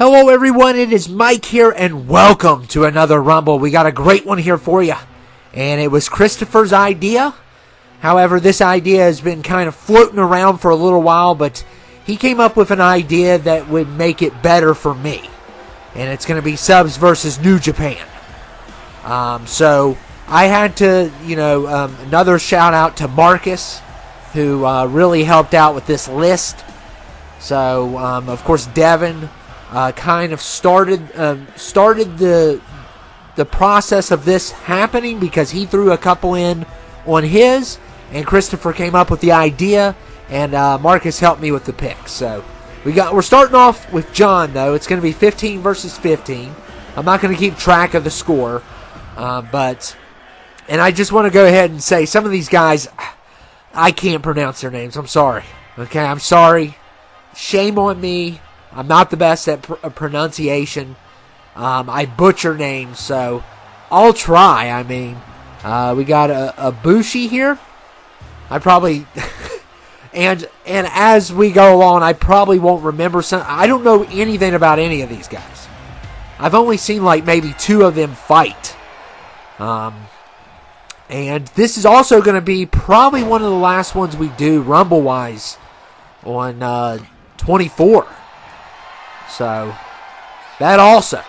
Hello everyone, it is Mike here and welcome to another Rumble. We got a great one here for you. And it was Christopher's idea. However, this idea has been kind of floating around for a little while, but he came up with an idea that would make it better for me. And it's going to be subs versus New Japan. So I had to, another shout out to Marcus, who really helped out with this list. So, of course, Devin kind of started the process of this happening because he threw a couple in on his, and Christopher came up with the idea, and Marcus helped me with the picks. So we're starting off with John, though. It's going to be 15 versus 15. I'm not going to keep track of the score, and I just want to go ahead and say some of these guys, I can't pronounce their names. I'm sorry. Okay, I'm sorry. Shame on me. I'm not the best at pronunciation. I butcher names, so I'll try. We got a Bushi here. I probably and as we go along, I probably won't remember some. I don't know anything about any of these guys. I've only seen like maybe two of them fight. And this is also going to be probably one of the last ones we do Rumble-wise on 24. So that also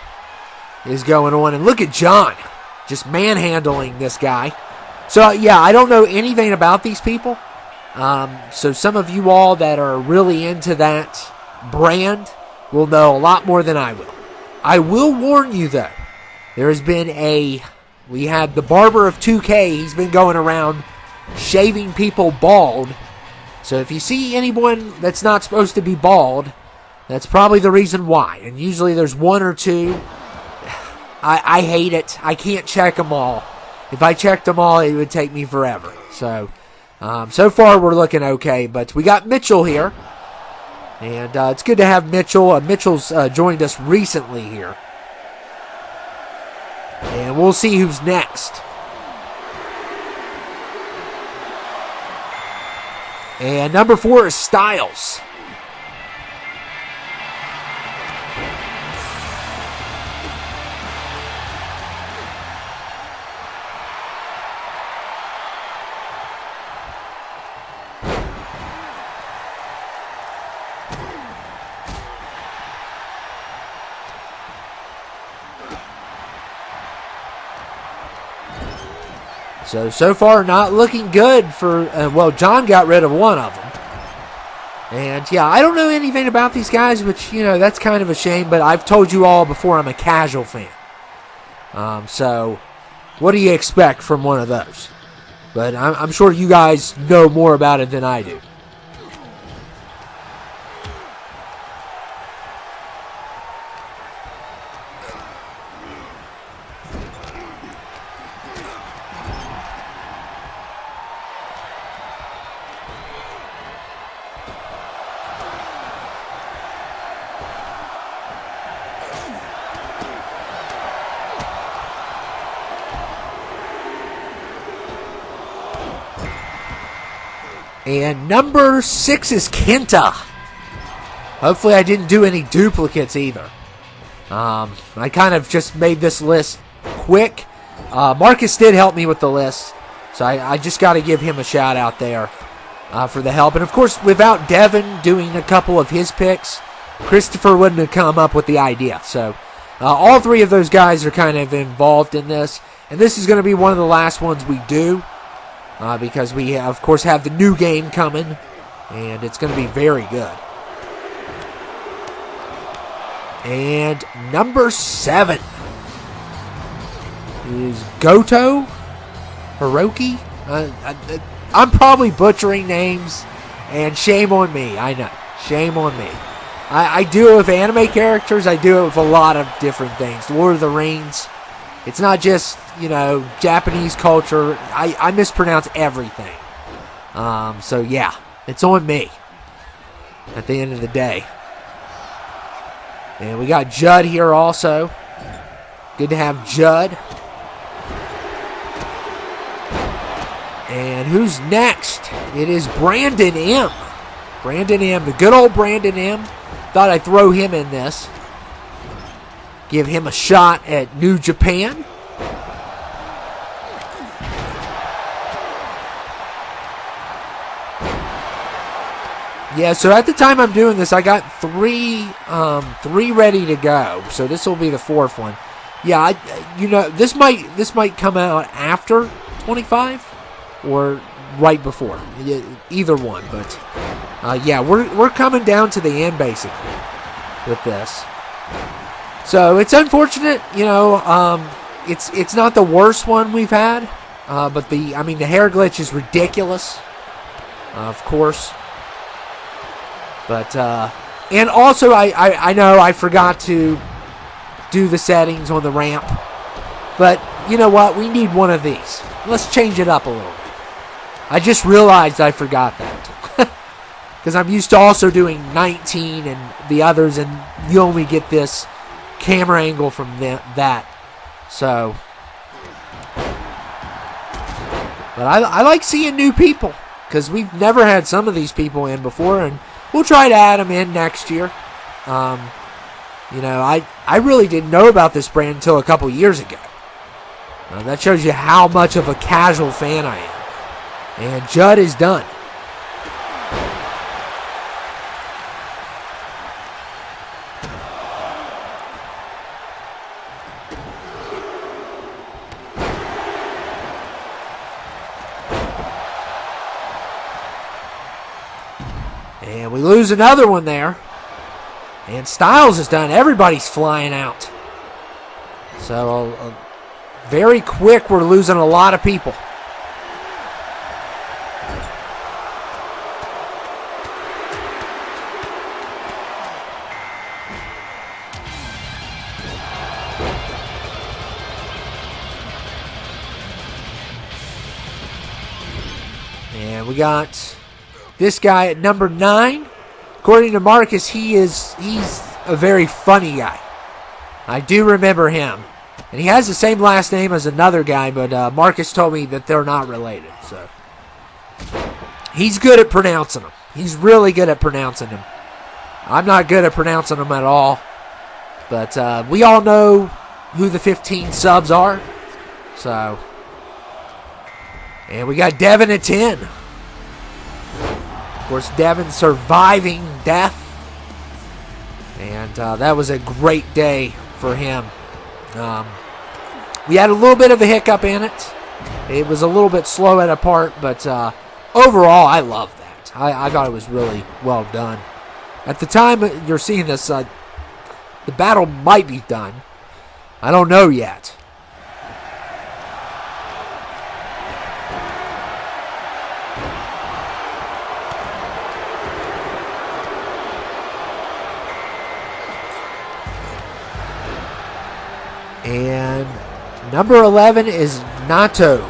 is going on. And look at John just manhandling this guy. So, yeah, I don't know anything about these people. So some of you all that are really into that brand will know a lot more than I will. I will warn you, though. There has been we had the barber of 2K. He's been going around shaving people bald. So if you see anyone that's not supposed to be bald, that's probably the reason why. And usually there's one or two. I hate it. I can't check them all. If I checked them all, it would take me forever. So, so far we're looking okay. But we got Mitchell here. And it's good to have Mitchell. Mitchell's joined us recently here. And we'll see who's next. And number 4 is Styles. So far, not looking good for, John got rid of one of them. And, yeah, I don't know anything about these guys, which, that's kind of a shame, but I've told you all before I'm a casual fan. So, what do you expect from one of those? But I'm sure you guys know more about it than I do. And number 6 is Kenta. Hopefully I didn't do any duplicates either. I kind of just made this list quick. Marcus did help me with the list. So I just got to give him a shout out there for the help. And of course, without Devin doing a couple of his picks, Christopher wouldn't have come up with the idea. So all three of those guys are kind of involved in this. And this is going to be one of the last ones we do. Because we, of course, have the new game coming, and it's going to be very good. And number 7 is Goto Hiroki. I'm probably butchering names, and shame on me. I know. Shame on me. I do it with anime characters. I do it with a lot of different things. Lord of the Rings. It's not just, Japanese culture. I mispronounce everything. So, yeah, it's on me at the end of the day. And we got Judd here also. Good to have Judd. And who's next? It is Brandon M. Brandon M. The good old Brandon M. Thought I'd throw him in this. give him a shot at New Japan. Yeah, so at the time I'm doing this, I got three ready to go. So this will be the fourth one. Yeah, this might come out after 25 or right before. Either one, but yeah, we're coming down to the end basically with this. So it's unfortunate, it's not the worst one we've had, but the hair glitch is ridiculous, of course. But and also I know I forgot to do the settings on the ramp, but you know what? We need one of these. Let's change it up a little bit. I just realized I forgot that because I'm used to also doing 19 and the others, and you only get this camera angle from that. So, but I like seeing new people because we've never had some of these people in before, and we'll try to add them in next year. I really didn't know about this brand until a couple years ago. That shows you how much of a casual fan I am. And Judd is done. And we lose another one there. And Styles is done. Everybody's flying out. So, very quick, we're losing a lot of people. And we got this guy at number 9. According to Marcus, he's a very funny guy. I do remember him. And he has the same last name as another guy, but Marcus told me that they're not related. So he's good at pronouncing them. He's really good at pronouncing them. I'm not good at pronouncing them at all. But we all know who the 15 subs are. So, and we got Devin at 10. Of course, Devin surviving death. And that was a great day for him. We had a little bit of a hiccup in it. It was a little bit slow at a part, but overall, I love that. I thought it was really well done. At the time you're seeing this, the battle might be done. I don't know yet. And number 11 is Nato.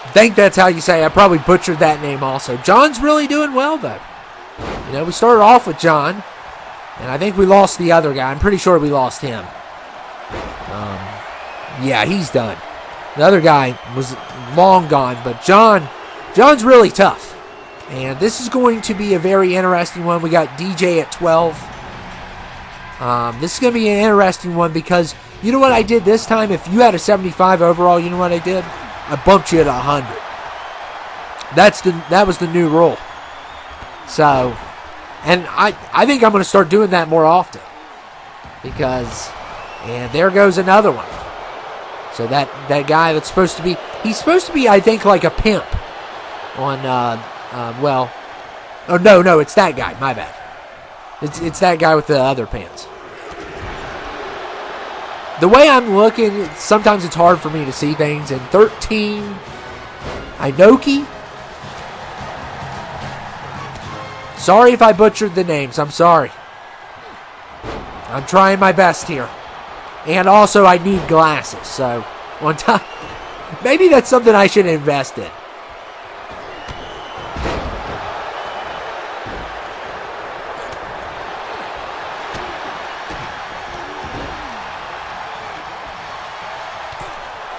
I think that's how you say it. I probably butchered that name also. John's really doing well, though. We started off with John, and I think we lost the other guy. I'm pretty sure we lost him. Yeah, he's done. The other guy was long gone, but John's really tough. And this is going to be a very interesting one. We got DJ at 12. This is going to be an interesting one because you know what I did this time? If you had a 75 overall, you know what I did? I bumped you at 100. That was the new rule. So, and I think I'm going to start doing that more often. And there goes another one. So that guy that's supposed to be, he's supposed to be, I think, like a pimp on, no, it's that guy, my bad. It's that guy with the other pants. The way I'm looking, sometimes it's hard for me to see things. And 13, Inoki. Sorry if I butchered the names, I'm sorry. I'm trying my best here. And also, I need glasses, so on top, maybe that's something I should invest in.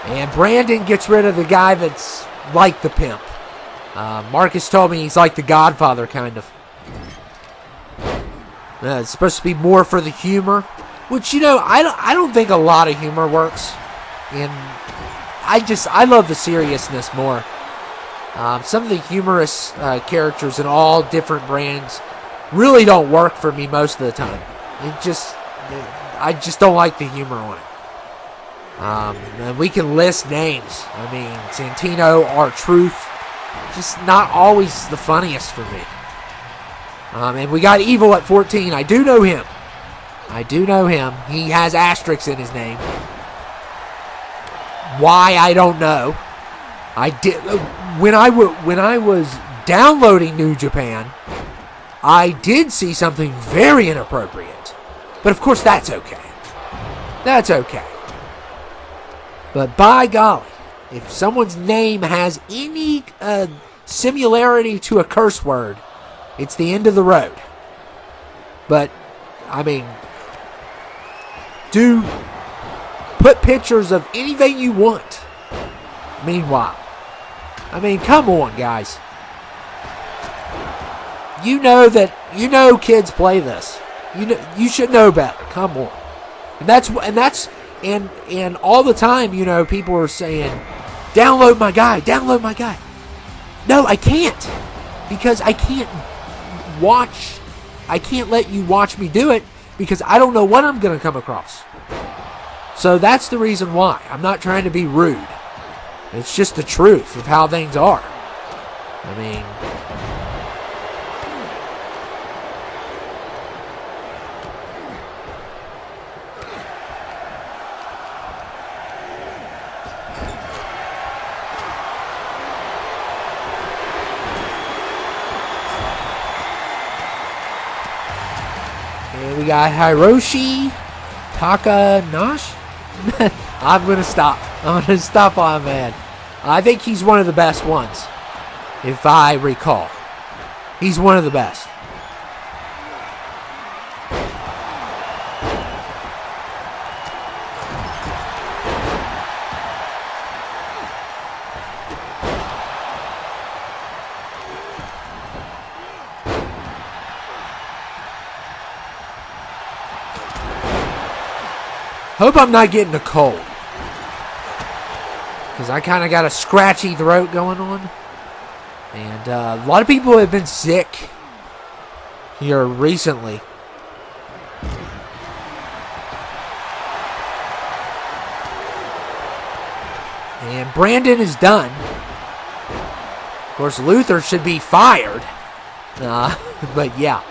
And Brandon gets rid of the guy that's like the pimp. Marcus told me he's like the Godfather, kind of. It's supposed to be more for the humor, which, I don't think a lot of humor works. And I love the seriousness more. Some of the humorous characters in all different brands really don't work for me most of the time. I just don't like the humor on it. And we can list names. I mean, Santino, R-Truth, just not always the funniest for me. And we got Evil at 14. I do know him. He has asterisks in his name. Why, I don't know. I did when I was downloading New Japan, I did see something very inappropriate. But of course that's okay. But by golly, if someone's name has any similarity to a curse word, it's the end of the road. But, I mean, put pictures of anything you want. Meanwhile, I mean, come on, guys. You know kids play this. You should know better. Come on. And all the time, people are saying, download my guy. No, I can't. Because I can't let you watch me do it because I don't know what I'm going to come across. So that's the reason why. I'm not trying to be rude. It's just the truth of how things are. I mean, and we got Hiroshi Takanashi. I'm going to stop. On man. I think he's one of the best ones, if I recall. He's one of the best. Hope I'm not getting a cold, because I kind of got a scratchy throat going on. And a lot of people have been sick here recently. And Brandon is done. Of course, Luther should be fired. But yeah.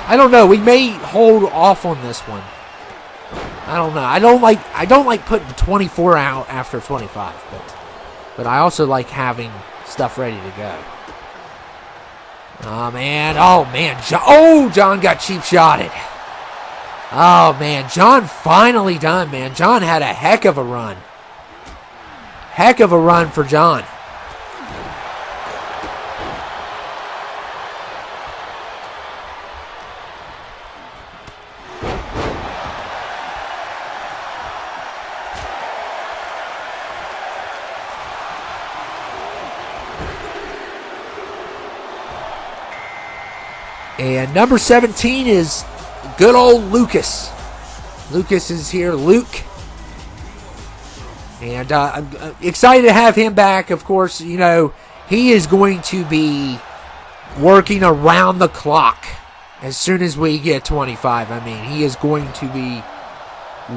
I don't know. We may hold off on this one. I don't know. I don't like putting 24 out after 25, but I also like having stuff ready to go. Oh man. John got cheap shotted. Oh man, John finally done, man. John had a heck of a run. Heck of a run for John. And number 17 is good old Lucas. Lucas is here, Luke. And I'm excited to have him back. Of course, he is going to be working around the clock as soon as we get 25. I mean, he is going to be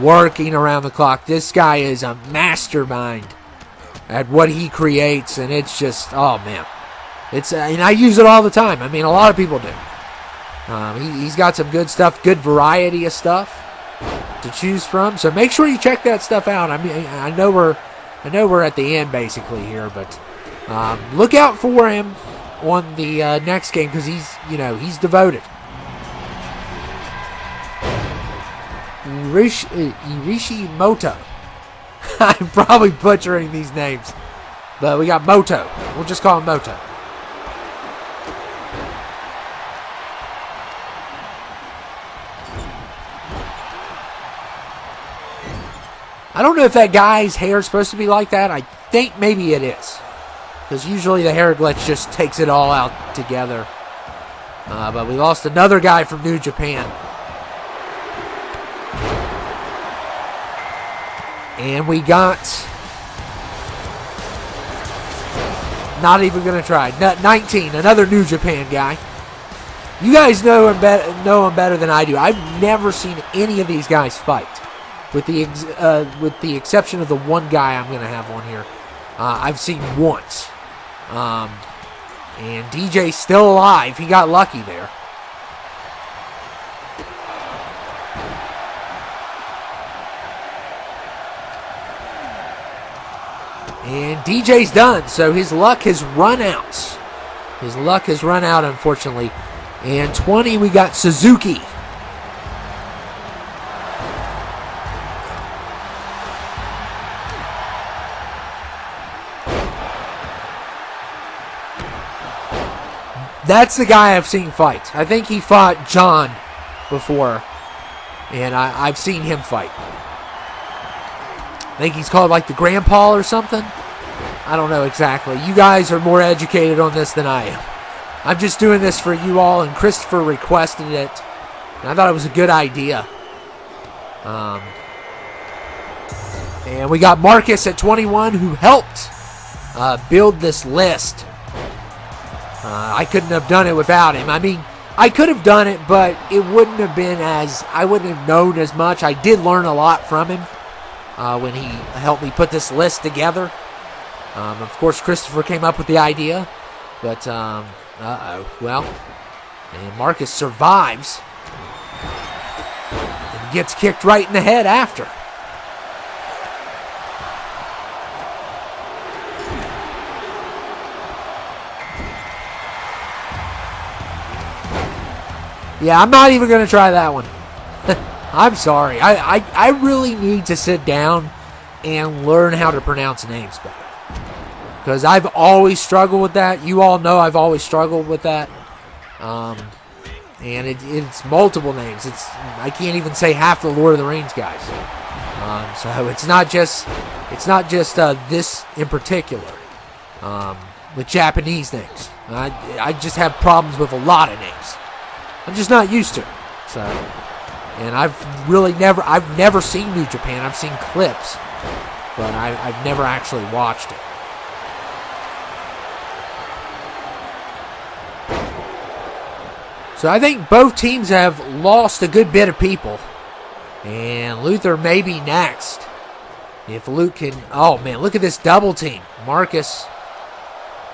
working around the clock. This guy is a mastermind at what he creates, and it's just, oh man. And I use it all the time. I mean, a lot of people do. He's got some good stuff, good variety of stuff to choose from. So make sure you check that stuff out. I mean, I know we're at the end basically here, but look out for him on the next game because he's devoted. Irishimoto. I'm probably butchering these names. But we got Moto. We'll just call him Moto. I don't know if that guy's hair is supposed to be like that. I think maybe it is. Because usually the hair glitch just takes it all out together. But we lost another guy from New Japan. And we got... Not even going to try. 19, another New Japan guy. You guys know him better than I do. I've never seen any of these guys fight. With the exception of the one guy I'm going to have on here. I've seen once. And DJ's still alive. He got lucky there. And DJ's done, so his luck has run out. His luck has run out, unfortunately. And 20, we got Suzuki. That's the guy I've seen fight. I think he fought John before, and I've seen him fight. I think he's called like the Grandpa or something. I don't know exactly. You guys are more educated on this than I am. I'm just doing this for you all, and Christopher requested it, and I thought it was a good idea. And we got Marcus at 21, who helped build this list. I couldn't have done it without him. I mean, I could have done it, but it wouldn't have been I wouldn't have known as much. I did learn a lot from him when he helped me put this list together. Of course, Christopher came up with the idea, but, well, and Marcus survives and gets kicked right in the head after. Yeah, I'm not even going to try that one. I'm sorry. I really need to sit down and learn how to pronounce names better. Because I've always struggled with that. You all know I've always struggled with that. And it's multiple names. I can't even say half the Lord of the Rings guys. So it's not just this in particular. With Japanese names. I just have problems with a lot of names. I'm just not used to it. So, and I've never seen New Japan. I've seen clips, but I've never actually watched it. So I think both teams have lost a good bit of people, and Luther may be next. If Luke can, oh man, look at this double team. Marcus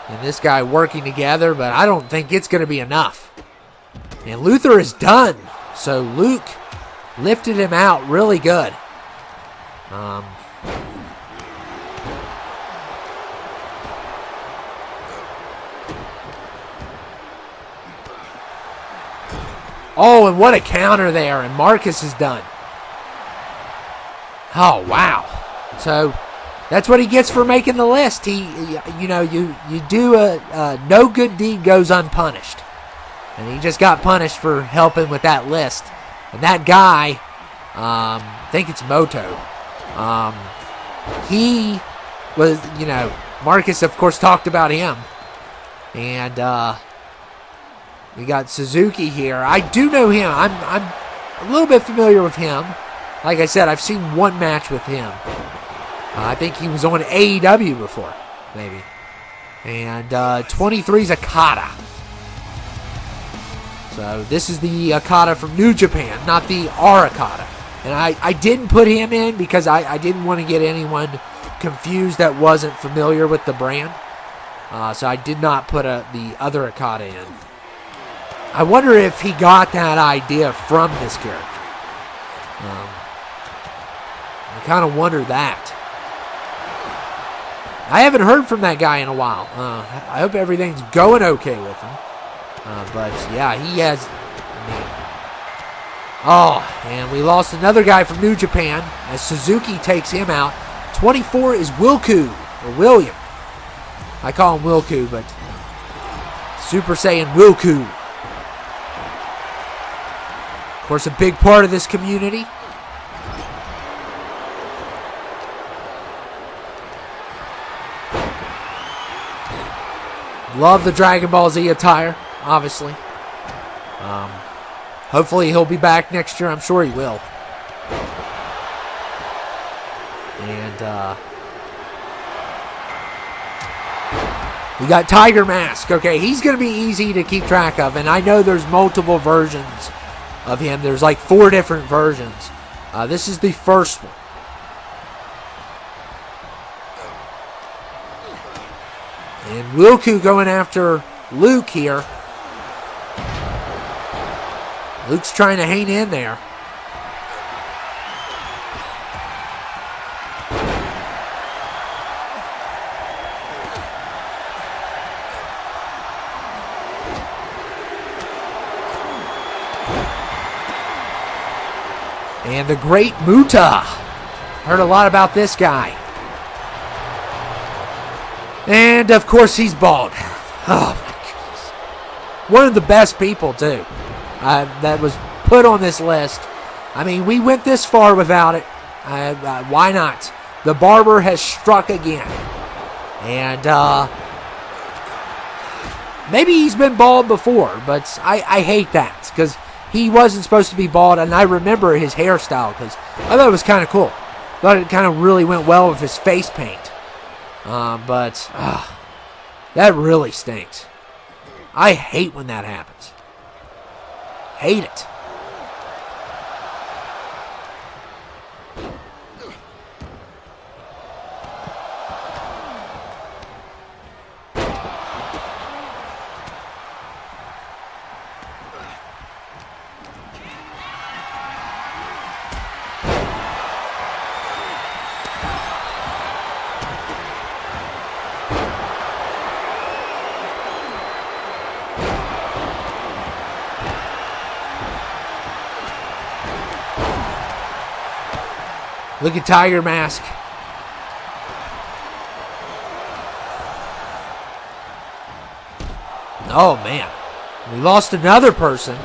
and this guy working together, but I don't think it's going to be enough. And Luther is done. So Luke lifted him out really good. Oh, and what a counter there. And Marcus is done. Oh, wow. So that's what he gets for making the list. You do a no good deed goes unpunished. And he just got punished for helping with that list. And that guy, I think it's Moto, he was, Marcus, of course, talked about him. And we got Suzuki here. I do know him. I'm a little bit familiar with him. Like I said, I've seen one match with him. I think he was on AEW before, maybe. And 23 is Okada. So this is the Okada from New Japan, not the R Okada. And I didn't put him in because I didn't want to get anyone confused that wasn't familiar with the brand. So I did not put the other Okada in. I wonder if he got that idea from this character. I kind of wonder that. I haven't heard from that guy in a while. I hope everything's going okay with him. But yeah, he has. And we lost another guy from New Japan as Suzuki takes him out. 24 is Wilku, or William. I call him Wilku, but Super Saiyan Wilku. Of course, a big part of this community. Love the Dragon Ball Z attire, obviously. Hopefully he'll be back next year. I'm sure he will. And we got Tiger Mask. Okay, he's going to be easy to keep track of. And I know there's multiple versions of him. There's like 4 different versions. This is the first one. And Wilku going after Luke here. Luke's trying to hang in there. And the Great Muta. Heard a lot about this guy. And, of course, he's bald. Oh, my goodness. One of the best people, too, that was put on this list. I mean, we went this far without it. Why not? The barber has struck again. And maybe he's been bald before, but I hate that because he wasn't supposed to be bald, and I remember his hairstyle because I thought it was kind of cool. Thought it kind of really went well with his face paint. But that really stinks. I hate when that happens. Hate it. Look at Tiger Mask. Oh, man. We lost another person.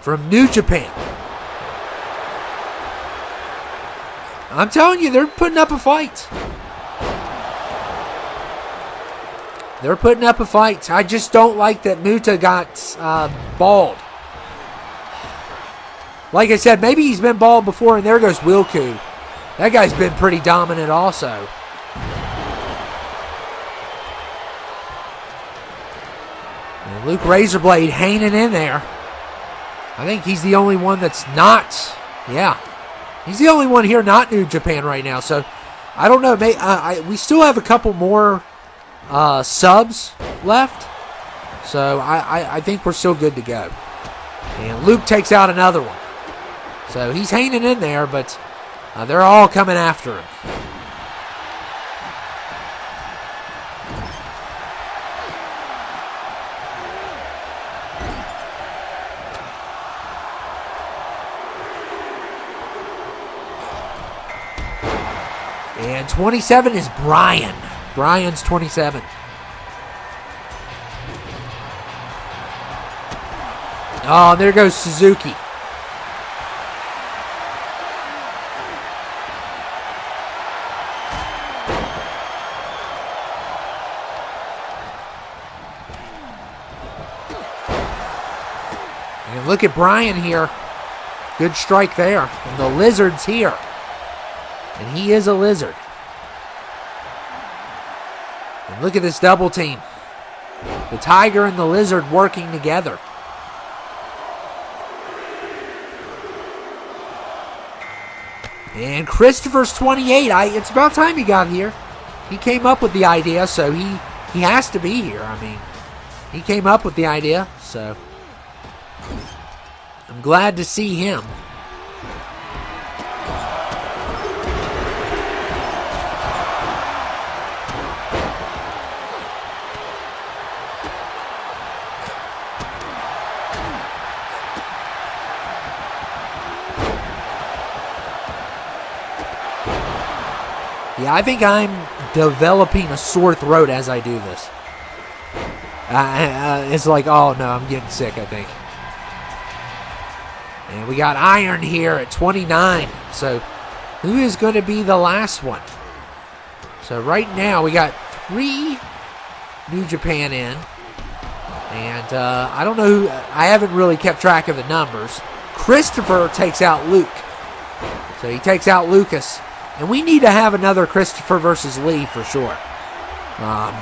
From New Japan. I'm telling you, they're putting up a fight. They're putting up a fight. I just don't like that Muta got bald. Like I said, maybe he's been bald before, and there goes Wilku. That guy's been pretty dominant also. And Luke Razorblade hanging in there. I think he's the only one that's not. Yeah. He's the only one here not New Japan right now. So, I don't know. We still have a couple more subs left, so I think we're still good to go. And Luke takes out another one, so he's hanging in there, but they're all coming after him. And 27 is Brian. Brian's 27. Oh, there goes Suzuki. And look at Brian here. Good strike there. And the Lizard's here. And he is a lizard. And look at this double team. The Tiger and the Lizard working together. And Christopher's 28. It's about time he got here. He came up with the idea, so he has to be here. I mean, he came up with the idea, so I'm glad to see him. Yeah, I think I'm developing a sore throat as I do this. It's like, oh no, I'm getting sick, I think. And we got Iron here at 29. So who is going to be the last one? So right now we got 3 New Japan in. And I don't know who, I haven't really kept track of the numbers. Christopher takes out Luke. So he takes out Lucas. And we need to have another Christopher versus Lee for sure.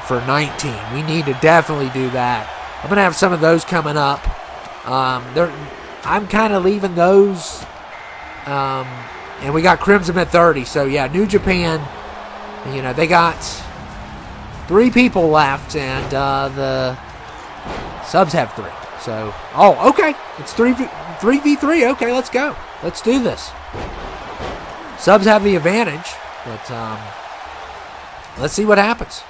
For 19. We need to definitely do that. I'm going to have some of those coming up. I'm kind of leaving those. And we got Crimson at 30. So yeah, New Japan, you know, they got 3 people left. And the subs have 3. So, oh, okay. It's 3v3. Okay, let's go. Let's do this. Subs have the advantage, but let's see what happens.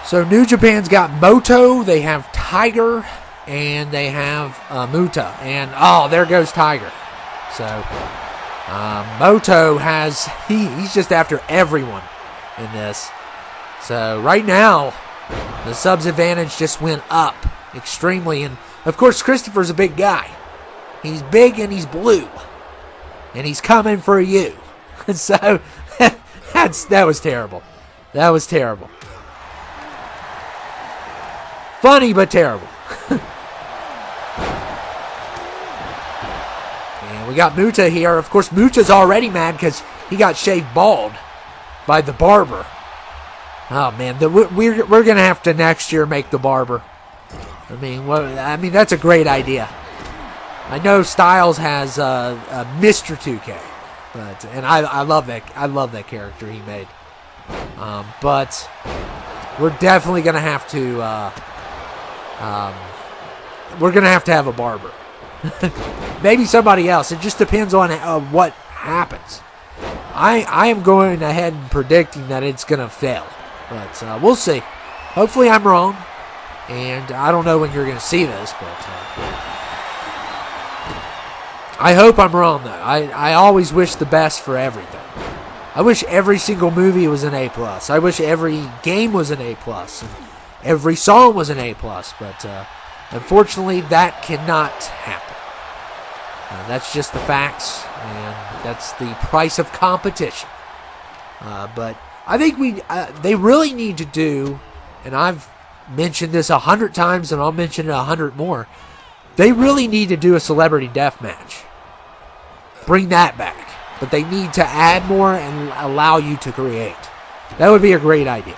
So New Japan's got Moto, they have Tiger, and they have Muta. And, oh, there goes Tiger. So Moto has, he's just after everyone in this. So right now, the subs advantage just went up extremely. And, of course, Christopher's a big guy. He's big and he's blue. And he's coming for you. So, that was terrible. That was terrible. Funny, but terrible. And we got Muta here. Of course, Muta's already mad because he got shaved bald by the barber. Oh man, we're gonna have to next year make the barber. I mean that's a great idea. I know Styles has Mr. 2K, and I love that. I love that character he made. But we're definitely gonna have to. We're gonna have to have a barber. Maybe somebody else. It just depends on what happens. I am going ahead and predicting that it's gonna fail. But we'll see. Hopefully I'm wrong. And I don't know when you're going to see this, but I hope I'm wrong, though. I always wish the best for everything. I wish every single movie was an A+. I wish every game was an A+. And every song was an A+. But unfortunately, that cannot happen. That's just the facts, and that's the price of competition. But I think they really need to do, and I've mentioned this 100 times, and I'll mention it 100 more. They really need to do a celebrity death match. Bring that back. But they need to add more and allow you to create. That would be a great idea.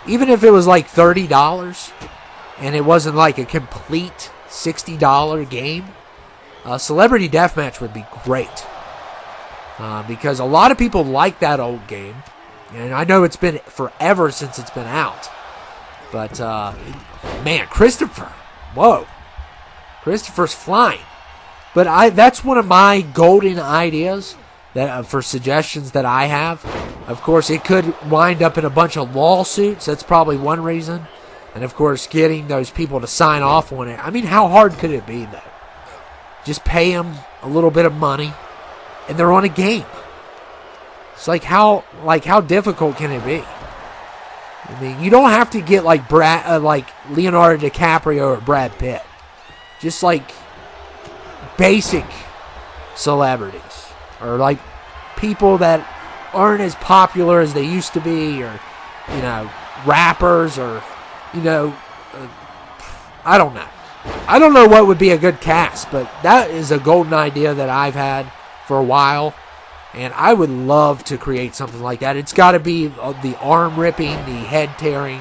Even if it was like $30, and it wasn't like a complete $60 game, a celebrity death match would be great. Because a lot of people like that old game. And I know it's been forever since it's been out. But, man, Christopher. Whoa. Christopher's flying. But that's one of my golden ideas that for suggestions that I have. Of course, it could wind up in a bunch of lawsuits. That's probably one reason. And, of course, getting those people to sign off on it. I mean, how hard could it be, though? Just pay them a little bit of money, and they're on a game. It's how difficult can it be? I mean, you don't have to get like Leonardo DiCaprio or Brad Pitt. Just like basic celebrities, or like people that aren't as popular as they used to be, or rappers, or I don't know. I don't know what would be a good cast, but that is a golden idea that I've had for a while. And I would love to create something like that. It's got to be the arm-ripping, the head-tearing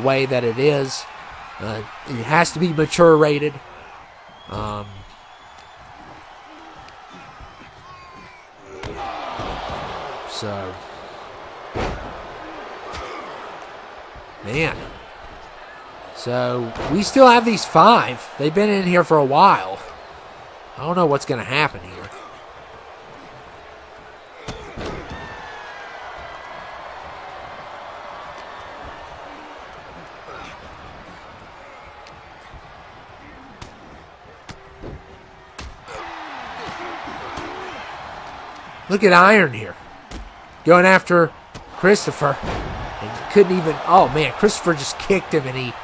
way that it is. It has to be mature-rated. So, man. So, we still have these 5. They've been in here for a while. I don't know what's going to happen here. Look at Iron here. Going after Christopher. And couldn't even... Oh, man. Christopher just kicked him and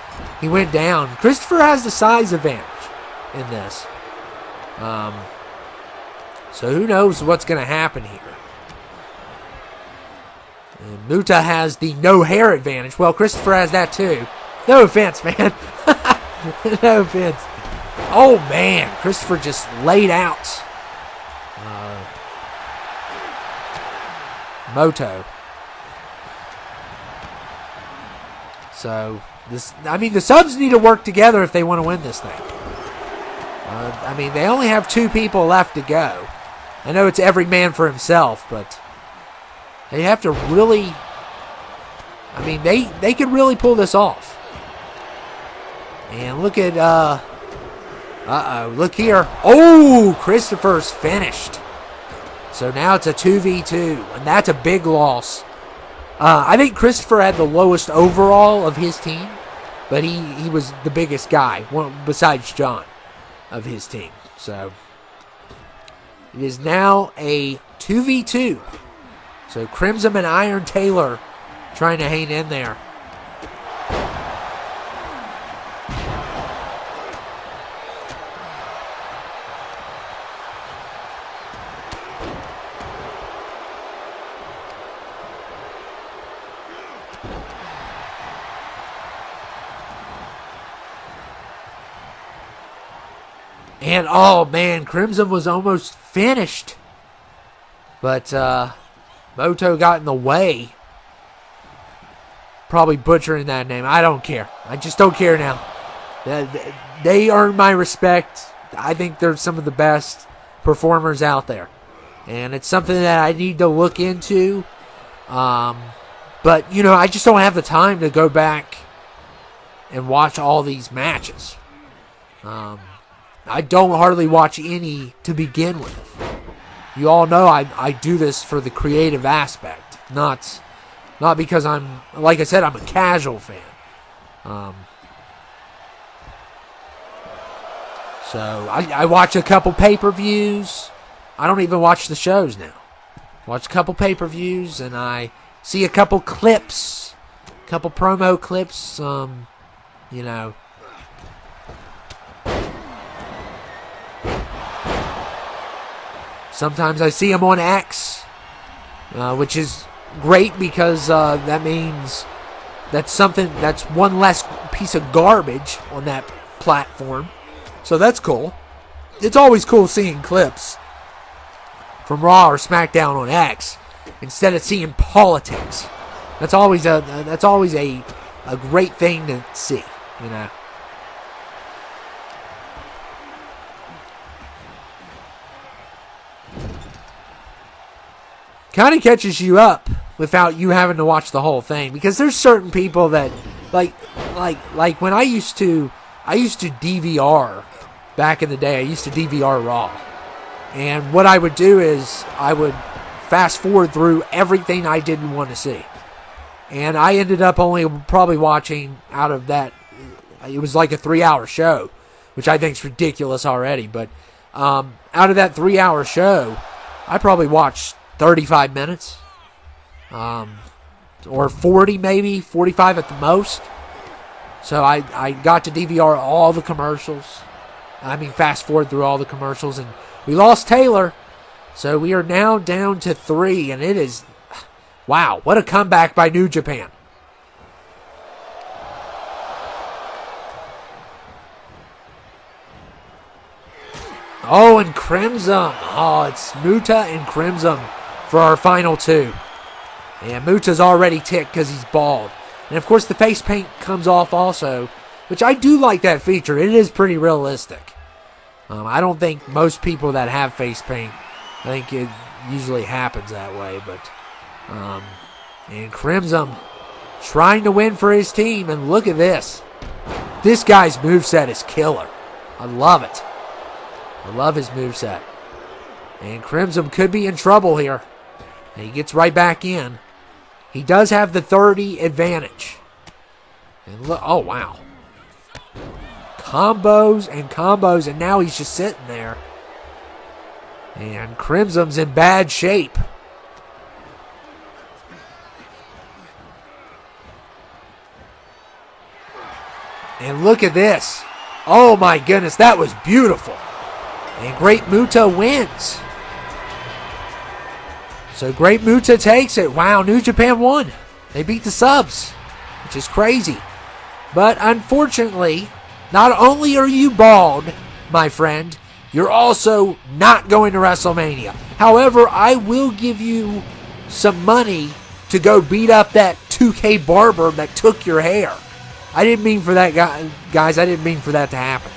he went down. Christopher has the size advantage in this. So who knows what's going to happen here. And Muta has the no hair advantage. Well, Christopher has that too. No offense, man. No offense. Oh, man. Christopher just laid out Moto. So, the subs need to work together if they want to win this thing. They only have 2 people left to go. I know it's every man for himself, but they have to really... they could really pull this off. And look at... look here. Oh, Christopher's finished. So now it's a 2v2, and that's a big loss. I think Christopher had the lowest overall of his team, but he was the biggest guy, besides John, of his team. So it is now a 2v2. So Crimson and Iron Taylor trying to hang in there. And, oh, man, Crimson was almost finished. But Moto got in the way. Probably butchering that name. I don't care. I just don't care now. They earn my respect. I think they're some of the best performers out there. And it's something that I need to look into. But, I just don't have the time to go back and watch all these matches. I don't hardly watch any to begin with. You all know I do this for the creative aspect, not because I'm, like I said, I'm a casual fan. So I watch a couple pay-per-views. I don't even watch the shows now. Watch a couple pay-per-views and I see a couple clips, couple promo clips. Sometimes I see them on X, which is great because that means that's one less piece of garbage on that platform. So that's cool. It's always cool seeing clips from Raw or SmackDown on X instead of seeing politics. That's always a great thing to see, Kind of catches you up without you having to watch the whole thing, because there's certain people that like when I used to DVR back in the day. I used to DVR Raw, and what I would do is I would fast forward through everything I didn't want to see, and I ended up only probably watching out of that. It was like a 3-hour show, which I think is ridiculous already. But out of that 3-hour show, I probably watched 35 minutes, or 40 maybe, 45 at the most. So I got to DVR all the commercials. Fast forward through all the commercials, and we lost Taylor. So we are now down to 3, and it is, wow, what a comeback by New Japan. Oh, and Crimson. Oh, it's Muta and Crimson for our final 2. And Muta's already ticked because he's bald. And, of course, the face paint comes off also, which I do like that feature. It is pretty realistic. I don't think most people that have face paint, I think it usually happens that way. But and Crimson trying to win for his team. And look at this. This guy's moveset is killer. I love it. I love his moveset. And Crimson could be in trouble here. And he gets right back in. He does have the 30 advantage. And look, oh wow. Combos and combos, and now he's just sitting there. And Crimson's in bad shape. And look at this. Oh my goodness, that was beautiful. And Great Muta wins. So Great Muta takes it. Wow, New Japan won. They beat the subs, which is crazy. But unfortunately, not only are you bald, my friend, you're also not going to WrestleMania. However, I will give you some money to go beat up that 2K barber that took your hair. I didn't mean for that, guys. I didn't mean for that to happen.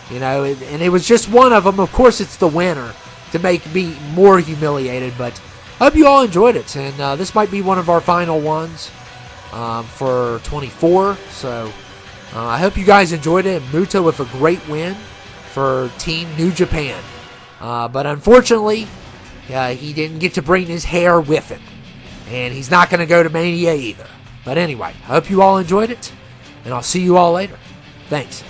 You know, and it was just one of them. Of course, it's the winner to make me more humiliated. But I hope you all enjoyed it. And this might be one of our final ones for 24. So I hope you guys enjoyed it. And Muta with a great win for Team New Japan. But unfortunately, he didn't get to bring his hair with him. And he's not going to go to Mania either. But anyway, I hope you all enjoyed it. And I'll see you all later. Thanks.